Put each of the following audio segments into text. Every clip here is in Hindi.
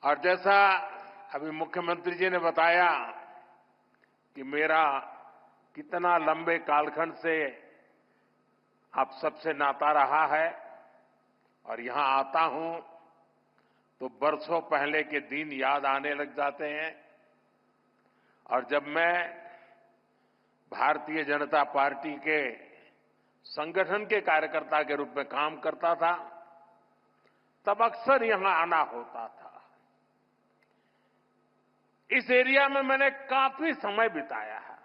और जैसा अभी मुख्यमंत्री जी ने बताया कि मेरा कितना लंबे कालखंड से आप सबसे नाता रहा है और यहां आता हूं तो बरसों पहले के दिन याद आने लग जाते हैं। और जब मैं भारतीय जनता पार्टी के संगठन के कार्यकर्ता के रूप में काम करता था तब अक्सर यहां आना होता था। इस एरिया में मैंने काफी समय बिताया है।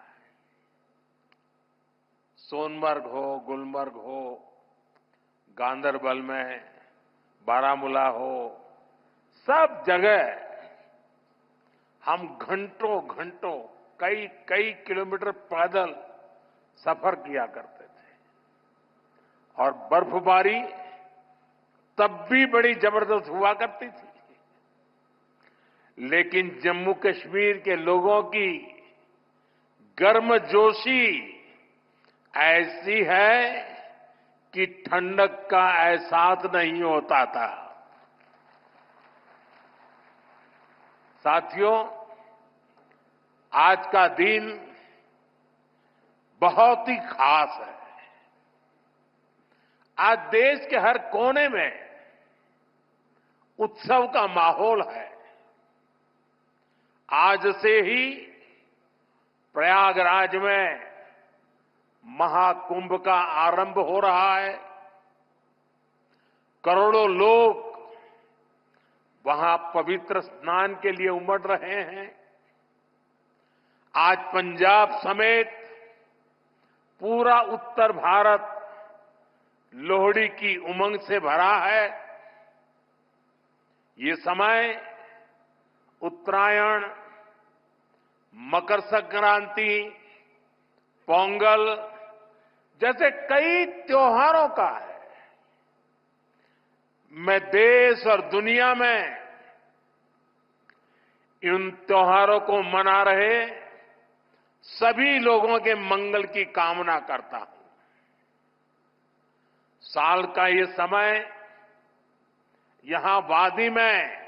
सोनमर्ग हो, गुलमर्ग हो, गांदरबल में, बारामूला हो, सब जगह हम घंटों घंटों कई कई किलोमीटर पैदल सफर किया करते थे और बर्फबारी तब भी बड़ी जबरदस्त हुआ करती थी। लेकिन जम्मू कश्मीर के लोगों की गर्मजोशी ऐसी है कि ठंडक का एहसास नहीं होता था। साथियों, आज का दिन बहुत ही खास है। आज देश के हर कोने में उत्सव का माहौल है। आज से ही प्रयागराज में महाकुंभ का आरंभ हो रहा है। करोड़ों लोग वहां पवित्र स्नान के लिए उमड़ रहे हैं। आज पंजाब समेत पूरा उत्तर भारत लोहड़ी की उमंग से भरा है। ये समय उत्तरायण, मकर संक्रांति, पोंगल जैसे कई त्योहारों का है। मैं देश और दुनिया में इन त्योहारों को मना रहे सभी लोगों के मंगल की कामना करता हूं। साल का ये समय यहां वादी में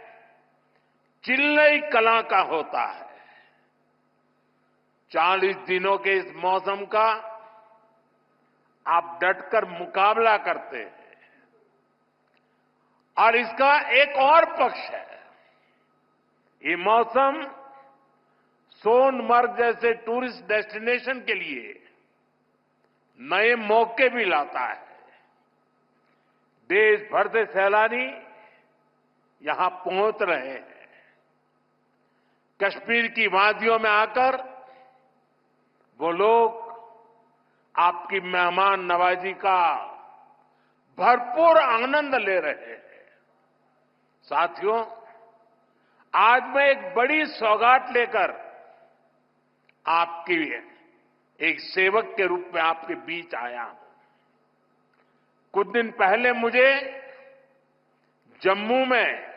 चिल्लई कला का होता है। 40 दिनों के इस मौसम का आप डटकर मुकाबला करते हैं। और इसका एक और पक्ष है, ये मौसम सोनमर्ग जैसे टूरिस्ट डेस्टिनेशन के लिए नए मौके भी लाता है। देश भर से सैलानी यहां पहुंच रहे हैं। कश्मीर की वादियों में आकर वो लोग आपकी मेहमान नवाजी का भरपूर आनंद ले रहे हैं। साथियों, आज मैं एक बड़ी सौगात लेकर आपकी एक सेवक के रूप में आपके बीच आया हूं। कुछ दिन पहले मुझे जम्मू में,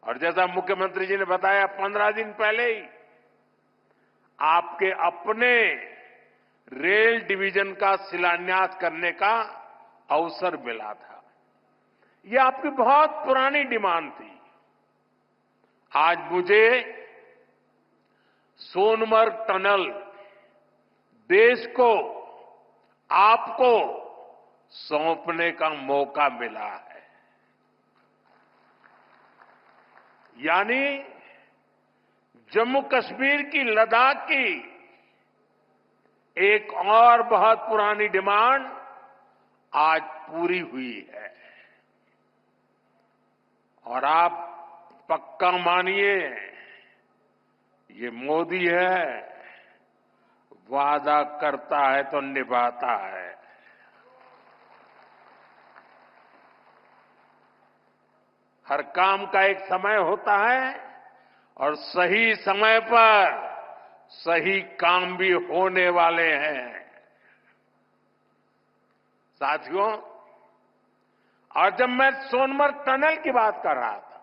और जैसा मुख्यमंत्री जी ने बताया 15 दिन पहले ही आपके अपने रेल डिवीजन का शिलान्यास करने का अवसर मिला था। ये आपकी बहुत पुरानी डिमांड थी। आज मुझे सोनमर्ग टनल देश को, आपको सौंपने का मौका मिला है। यानी जम्मू कश्मीर की, लद्दाख की एक और बहुत पुरानी डिमांड आज पूरी हुई है। और आप पक्का मानिए, ये मोदी है, वादा करता है तो निभाता है। हर काम का एक समय होता है और सही समय पर सही काम भी होने वाले हैं। साथियों, और जब मैं सोनमर्ग टनल की बात कर रहा था,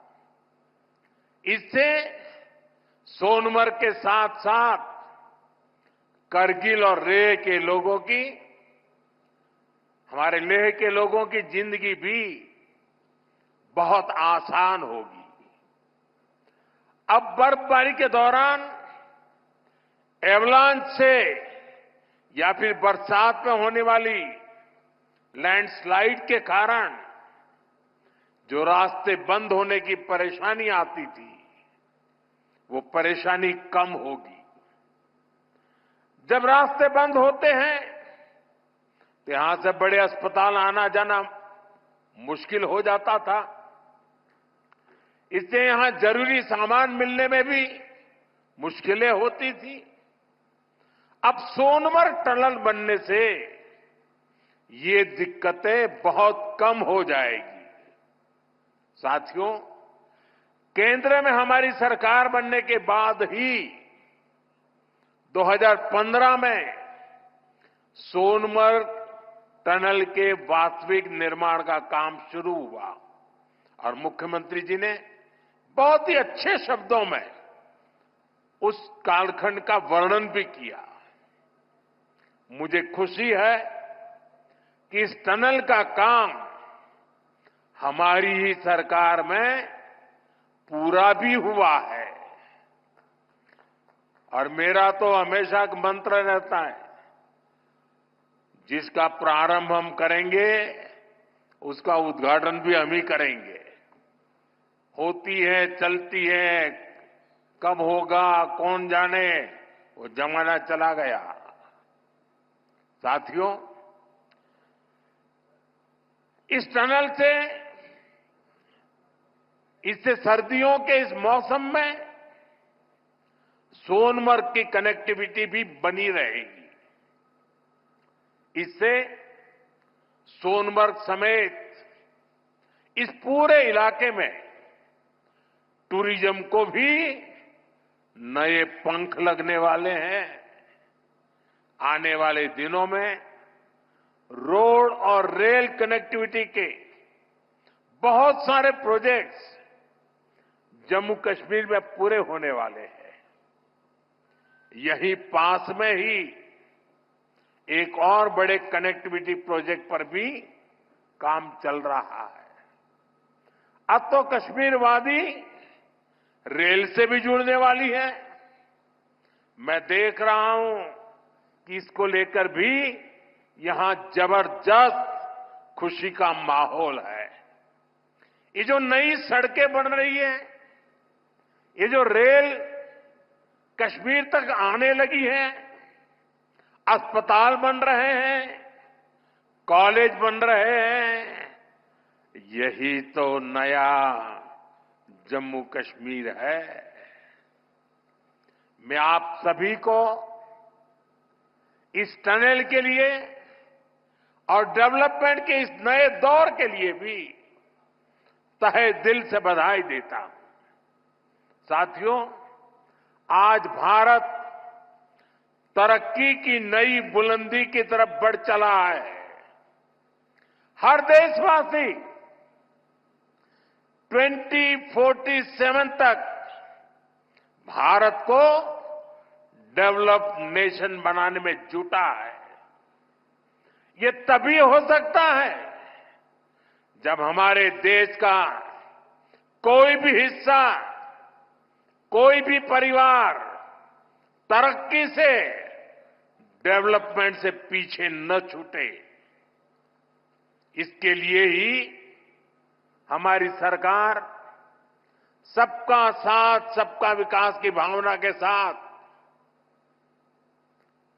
इससे सोनमर्ग के साथ साथ करगिल और लेह के लोगों की, हमारे लेह के लोगों की जिंदगी भी बहुत आसान होगी। अब बर्फबारी के दौरान एवलांच से या फिर बरसात में होने वाली लैंडस्लाइड के कारण जो रास्ते बंद होने की परेशानी आती थी, वो परेशानी कम होगी। जब रास्ते बंद होते हैं तो यहां से बड़े अस्पताल आना जाना मुश्किल हो जाता था। इससे यहां जरूरी सामान मिलने में भी मुश्किलें होती थी। अब सोनमर्ग टनल बनने से ये दिक्कतें बहुत कम हो जाएगी। साथियों, केंद्र में हमारी सरकार बनने के बाद ही 2015 में सोनमर्ग टनल के वास्तविक निर्माण का काम शुरू हुआ और मुख्यमंत्री जी ने बहुत ही अच्छे शब्दों में उस कालखंड का वर्णन भी किया। मुझे खुशी है कि इस टनल का काम हमारी ही सरकार में पूरा भी हुआ है। और मेरा तो हमेशा एक मंत्र रहता है, जिसका प्रारंभ हम करेंगे उसका उद्घाटन भी हम ही करेंगे। होती है, चलती है, कब होगा कौन जाने, वो जमाना चला गया। साथियों, इस टनल से इससे सर्दियों के इस मौसम में सोनमर्ग की कनेक्टिविटी भी बनी रहेगी। इससे सोनमर्ग समेत इस पूरे इलाके में टूरिज्म को भी नए पंख लगने वाले हैं। आने वाले दिनों में रोड और रेल कनेक्टिविटी के बहुत सारे प्रोजेक्ट्स जम्मू कश्मीर में पूरे होने वाले हैं। यही पास में ही एक और बड़े कनेक्टिविटी प्रोजेक्ट पर भी काम चल रहा है। अब तो कश्मीर वादी रेल से भी जुड़ने वाली है। मैं देख रहा हूं कि इसको लेकर भी यहां जबरदस्त खुशी का माहौल है। ये जो नई सड़कें बन रही है, ये जो रेल कश्मीर तक आने लगी है, अस्पताल बन रहे हैं, कॉलेज बन रहे हैं, यही तो नया जम्मू कश्मीर है। मैं आप सभी को इस टनल के लिए और डेवलपमेंट के इस नए दौर के लिए भी तहे दिल से बधाई देता हूं। साथियों, आज भारत तरक्की की नई बुलंदी की तरफ बढ़ चला है। हर देशवासी 2047 तक भारत को डेवलप्ड नेशन बनाने में जुटा है। ये तभी हो सकता है जब हमारे देश का कोई भी हिस्सा, कोई भी परिवार तरक्की से, डेवलपमेंट से पीछे न छूटे। इसके लिए ही हमारी सरकार सबका साथ सबका विकास की भावना के साथ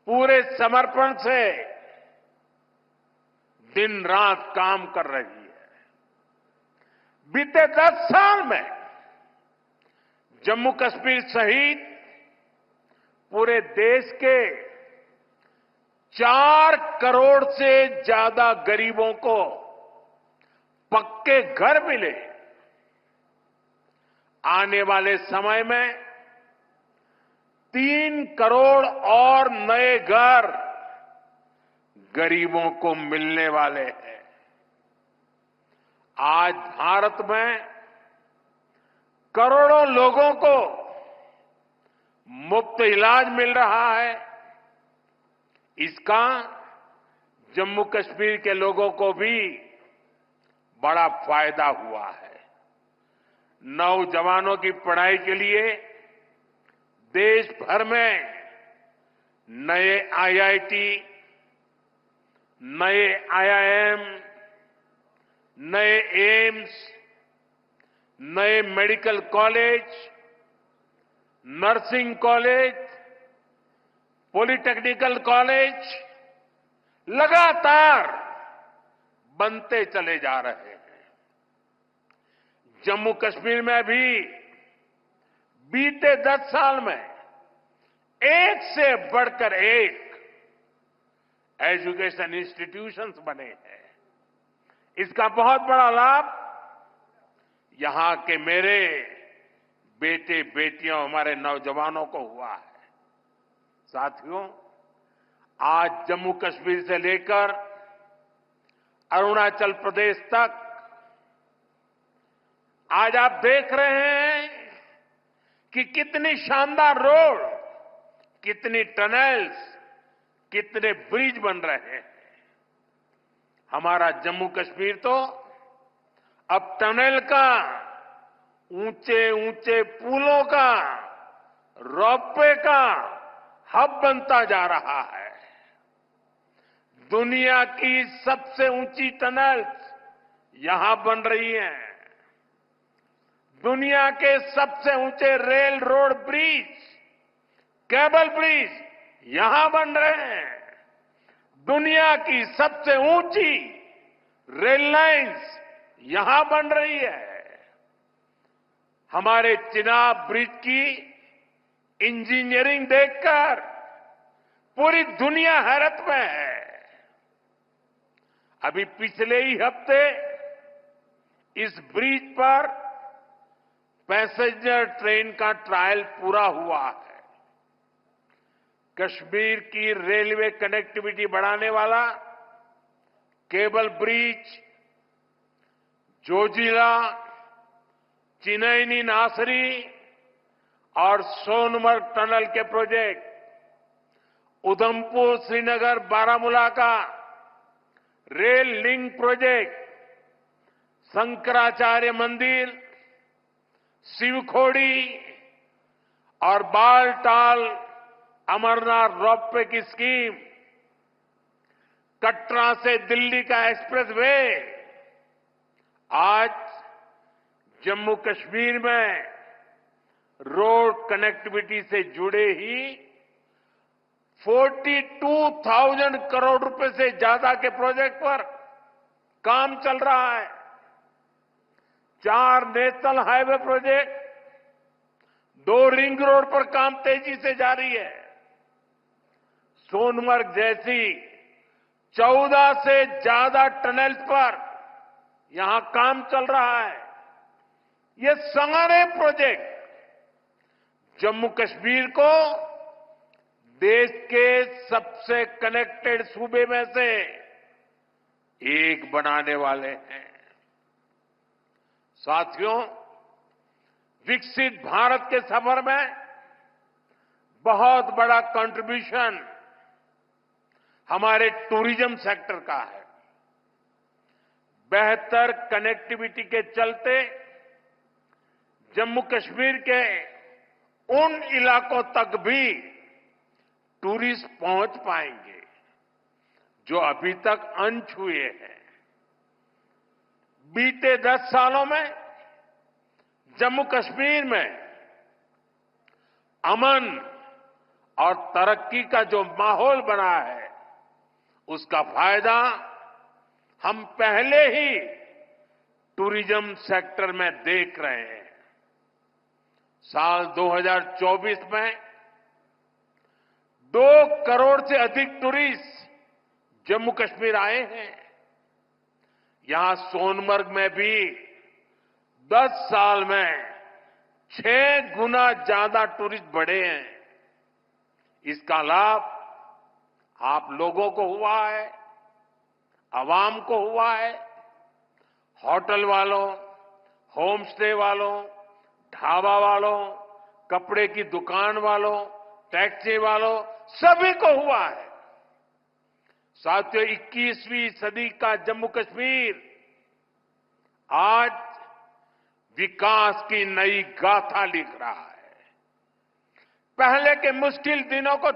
पूरे समर्पण से दिन रात काम कर रही है। बीते 10 साल में जम्मू कश्मीर सहित पूरे देश के 4 करोड़ से ज्यादा गरीबों को पक्के घर मिले। आने वाले समय में 3 करोड़ और नए घर गरीबों को मिलने वाले हैं। आज भारत में करोड़ों लोगों को मुफ्त इलाज मिल रहा है। इसका जम्मू कश्मीर के लोगों को भी बड़ा फायदा हुआ है। नौजवानों की पढ़ाई के लिए देश भर में नए आईआईटी, नए आईआईएम, नए एम्स, नए medical college, nursing college, polytechnical college लगातार बनते चले जा रहे हैं। जम्मू कश्मीर में भी बीते 10 साल में एक से बढ़कर एक एजुकेशन इंस्टीट्यूशंस बने हैं। इसका बहुत बड़ा लाभ यहां के मेरे बेटे बेटियों, हमारे नौजवानों को हुआ है। साथियों, आज जम्मू कश्मीर से लेकर अरुणाचल प्रदेश तक आज आप देख रहे हैं कि कितनी शानदार रोड, कितनी टनल्स, कितने ब्रिज बन रहे हैं। हमारा जम्मू कश्मीर तो अब टनल का, ऊंचे ऊंचे पुलों का, रोपवे का हब बनता जा रहा है। दुनिया की सबसे ऊंची टनल्स यहां बन रही हैं। दुनिया के सबसे ऊंचे rail road bridge, cable bridge यहां बन रहे हैं। दुनिया की सबसे ऊंची रेल लाइंस यहां बन रही है। हमारे चिनाब ब्रिज की इंजीनियरिंग देखकर पूरी दुनिया हैरत में है। अभी पिछले ही हफ्ते इस ब्रिज पर पैसेंजर ट्रेन का ट्रायल पूरा हुआ है। कश्मीर की रेलवे कनेक्टिविटी बढ़ाने वाला केबल ब्रिज, जोजिला, चिनैनी नासरी और सोनमर्ग टनल के प्रोजेक्ट, उधमपुर श्रीनगर बारामूला का रेल लिंक प्रोजेक्ट, शंकराचार्य मंदिर, शिवखोड़ी और बालटाल अमरनाथ रोपवे की स्कीम, कटरा से दिल्ली का एक्सप्रेसवे, आज जम्मू कश्मीर में रोड कनेक्टिविटी से जुड़े ही 42,000 करोड़ रुपए से ज्यादा के प्रोजेक्ट पर काम चल रहा है। 4 national highway project, 2 ring road पर काम तेजी से जारी है। सोनमर्ग जैसी 14 से ज्यादा टनल्स पर यहां काम चल रहा है। ये सारे प्रोजेक्ट जम्मू कश्मीर को देश के सबसे कनेक्टेड सूबे में से एक बनाने वाले हैं। साथियों, विकसित भारत के सफर में बहुत बड़ा कंट्रीब्यूशन हमारे टूरिज्म सेक्टर का है। बेहतर कनेक्टिविटी के चलते जम्मू कश्मीर के उन इलाकों तक भी टूरिस्ट पहुंच पाएंगे जो अभी तक अनछुए हैं। बीते 10 सालों में जम्मू कश्मीर में अमन और तरक्की का जो माहौल बना है, उसका फायदा हम पहले ही टूरिज्म सेक्टर में देख रहे हैं। साल 2024 में 2 करोड़ से अधिक टूरिस्ट जम्मू कश्मीर आए हैं। यहां सोनमर्ग में भी 10 साल में 6 गुना ज्यादा टूरिस्ट बढ़े हैं। इसका लाभ आप लोगों को हुआ है, आवाम को हुआ है। होटल वालों, होम स्टे वालों, ढाबा वालों, कपड़े की दुकान वालों, टैक्सी वालों, सभी को हुआ है। साथियों, 21वीं सदी का जम्मू कश्मीर आज विकास की नई गाथा लिख रहा है। पहले के मुश्किल दिनों को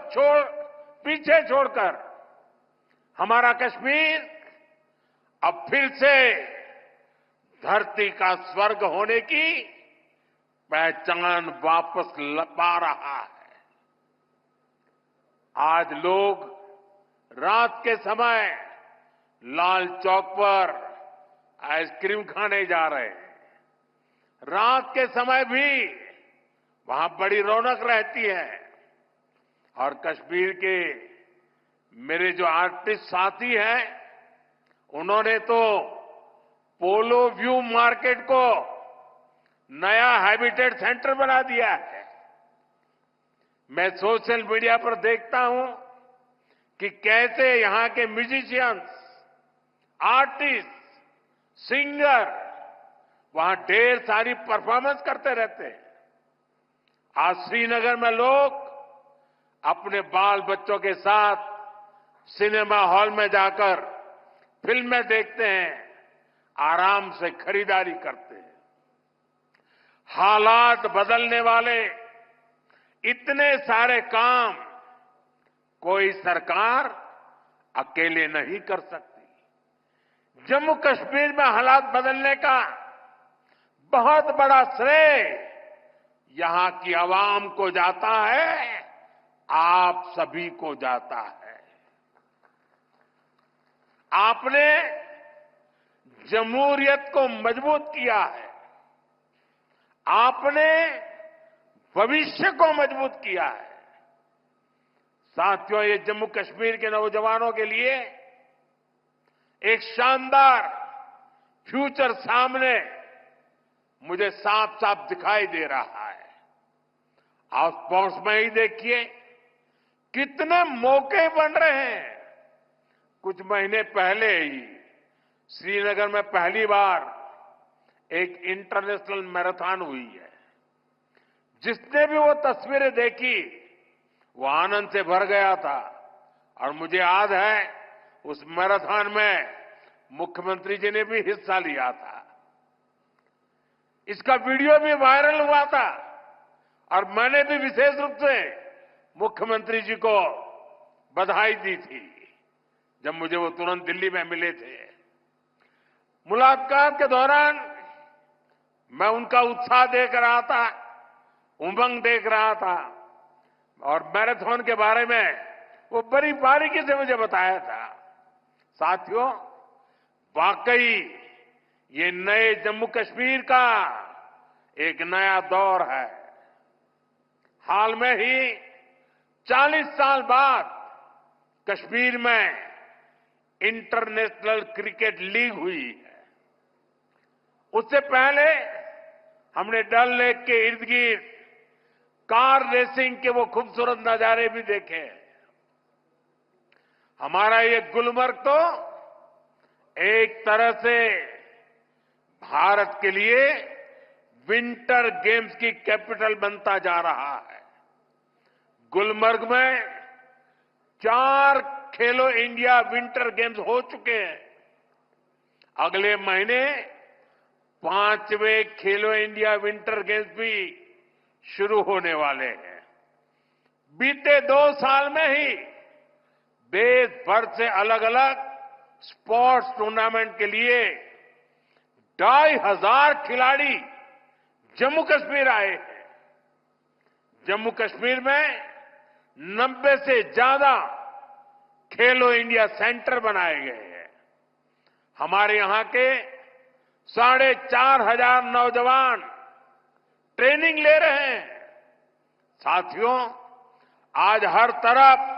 पीछे छोड़कर हमारा कश्मीर अब फिर से धरती का स्वर्ग होने की पहचान वापस पा रहा है। आज लोग रात के समय लाल चौक पर आइसक्रीम खाने जा रहे हैं। रात के समय भी वहां बड़ी रौनक रहती है। और कश्मीर के मेरे जो आर्टिस्ट साथी हैं, उन्होंने तो पोलो व्यू मार्केट को नया हैबिटेट सेंटर बना दिया है। मैं सोशल मीडिया पर देखता हूं कि कैसे यहां के म्यूजिशियंस, आर्टिस्ट, सिंगर वहां ढेर सारी परफॉर्मेंस करते रहते हैं। आज श्रीनगर में लोग अपने बाल बच्चों के साथ सिनेमा हॉल में जाकर फिल्में देखते हैं, आराम से खरीदारी करते हैं। हालात बदलने वाले इतने सारे काम कोई सरकार अकेले नहीं कर सकती। जम्मू कश्मीर में हालात बदलने का बहुत बड़ा श्रेय यहां की आवाम को जाता है, आप सभी को जाता है। आपने जमहूरियत को मजबूत किया है। आपने भविष्य को मजबूत किया है। साथियों, ये जम्मू कश्मीर के नौजवानों के लिए एक शानदार फ्यूचर सामने मुझे साफ साफ दिखाई दे रहा है। आप स्पोर्ट्स में ही देखिए कितने मौके बन रहे हैं। कुछ महीने पहले ही श्रीनगर में पहली बार एक इंटरनेशनल मैराथन हुई है। जिसने भी वो तस्वीरें देखी वो आनंद से भर गया था। और मुझे याद है उस मैराथन में मुख्यमंत्री जी ने भी हिस्सा लिया था। इसका वीडियो भी वायरल हुआ था और मैंने भी विशेष रूप से मुख्यमंत्री जी को बधाई दी थी जब मुझे वो तुरंत दिल्ली में मिले थे। मुलाकात के दौरान मैं उनका उत्साह देख रहा था, उमंग देख रहा था और मैराथन के बारे में वो बड़ी बारीकी से मुझे बताया था। साथियों, वाकई ये नए जम्मू कश्मीर का एक नया दौर है। हाल में ही 40 साल बाद कश्मीर में इंटरनेशनल क्रिकेट लीग हुई है। उससे पहले हमने डल लेक के इर्द गिर्द कार रेसिंग के वो खूबसूरत नजारे भी देखे। हमारा ये गुलमर्ग तो एक तरह से भारत के लिए विंटर गेम्स की कैपिटल बनता जा रहा है। गुलमर्ग में 4 खेलो इंडिया विंटर गेम्स हो चुके हैं। अगले महीने 5वें खेलो इंडिया विंटर गेम्स भी शुरू होने वाले हैं। बीते 2 साल में ही देश भर से अलग अलग स्पोर्ट्स टूर्नामेंट के लिए 2,500 खिलाड़ी जम्मू कश्मीर आए हैं। जम्मू कश्मीर में 90 से ज्यादा खेलो इंडिया सेंटर बनाए गए हैं। हमारे यहां के 4,500 नौजवान ट्रेनिंग ले रहे हैं। साथियों, आज हर तरफ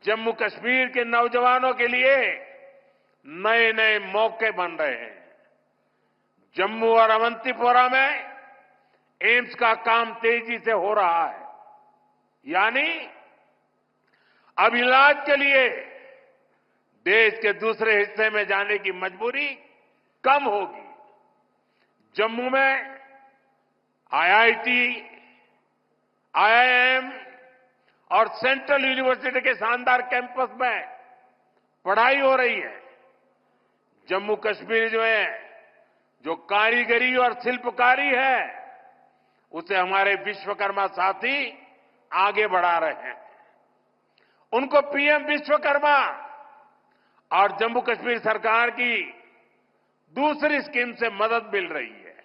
जम्मू कश्मीर के नौजवानों के लिए नए नए मौके बन रहे हैं। जम्मू और अवंतीपोरा में एम्स का काम तेजी से हो रहा है, यानी अब इलाज के लिए देश के दूसरे हिस्से में जाने की मजबूरी कम होगी। जम्मू में आईआईटी, आईआईएम और सेंट्रल यूनिवर्सिटी के शानदार कैंपस में पढ़ाई हो रही है। जम्मू कश्मीर में जो कारीगरी और शिल्पकारी है, उसे हमारे विश्वकर्मा साथी आगे बढ़ा रहे हैं। उनको पीएम विश्वकर्मा और जम्मू कश्मीर सरकार की दूसरी स्कीम से मदद मिल रही है।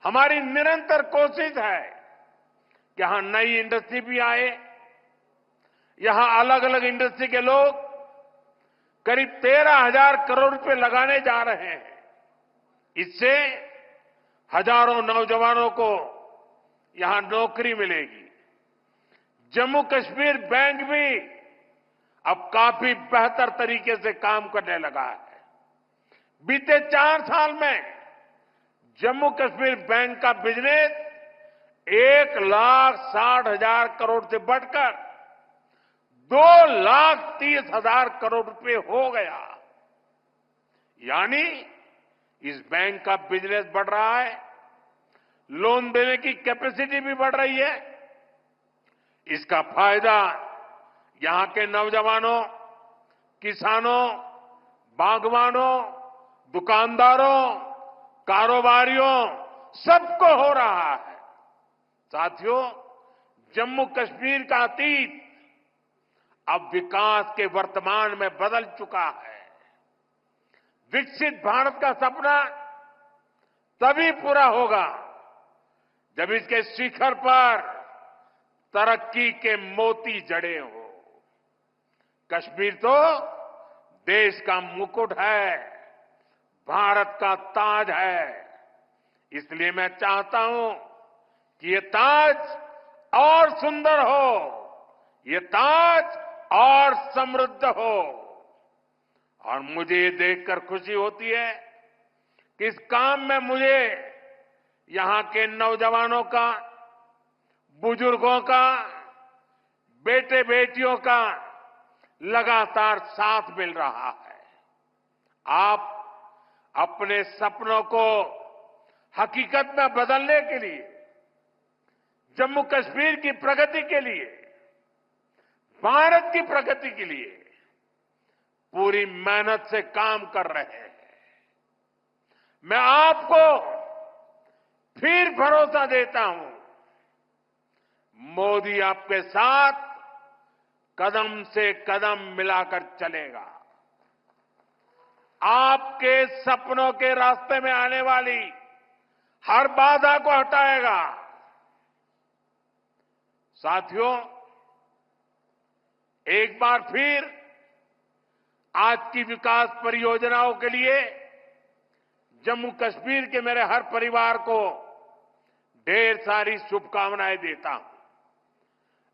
हमारी निरंतर कोशिश है कि यहां नई इंडस्ट्री भी आए। यहां अलग अलग इंडस्ट्री के लोग करीब 13,000 करोड़ रुपए लगाने जा रहे हैं। इससे हजारों नौजवानों को यहां नौकरी मिलेगी। जम्मू कश्मीर बैंक भी अब काफी बेहतर तरीके से काम करने लगा है। बीते 4 साल में जम्मू कश्मीर बैंक का बिजनेस 1,60,000 करोड़ से बढ़कर 2,30,000 करोड़ रुपए हो गया। यानी इस बैंक का बिजनेस बढ़ रहा है, लोन देने की कैपेसिटी भी बढ़ रही है। इसका फायदा यहां के नौजवानों, किसानों, बागवानों, दुकानदारों, कारोबारियों सबको हो रहा है। साथियों, जम्मू कश्मीर का अतीत अब विकास के वर्तमान में बदल चुका है। विकसित भारत का सपना तभी पूरा होगा जब इसके शिखर पर तरक्की के मोती जड़े हो। कश्मीर तो देश का मुकुट है, भारत का ताज है। इसलिए मैं चाहता हूं कि ये ताज और सुंदर हो, ये ताज और समृद्ध हो। और मुझे ये देखकर खुशी होती है कि इस काम में मुझे यहां के नौजवानों का, बुजुर्गों का, बेटे बेटियों का लगातार साथ मिल रहा है। आप अपने सपनों को हकीकत में बदलने के लिए, जम्मू कश्मीर की प्रगति के लिए, भारत की प्रगति के लिए पूरी मेहनत से काम कर रहे हैं। मैं आपको फिर भरोसा देता हूं, मोदी आपके साथ कदम से कदम मिलाकर चलेगा। आपके सपनों के रास्ते में आने वाली हर बाधा को हटाएगा। साथियों, एक बार फिर आज की विकास परियोजनाओं के लिए जम्मू कश्मीर के मेरे हर परिवार को ढेर सारी शुभकामनाएं देता हूं।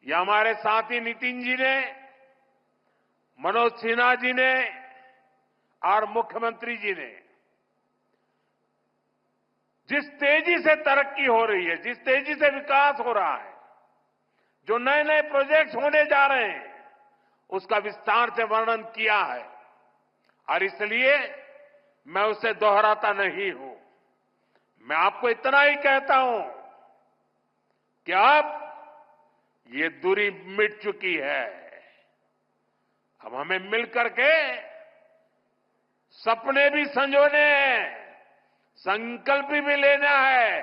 यह हमारे साथी नितिन जी ने, मनोज सिन्हा जी ने और मुख्यमंत्री जी ने जिस तेजी से तरक्की हो रही है, जिस तेजी से विकास हो रहा है, जो नए नए प्रोजेक्ट्स होने जा रहे हैं, उसका विस्तार से वर्णन किया है। और इसलिए मैं उसे दोहराता नहीं हूं। मैं आपको इतना ही कहता हूं कि अब ये दूरी मिट चुकी है। अब हमें मिलकर के सपने भी संजोने हैं, संकल्प भी लेना है।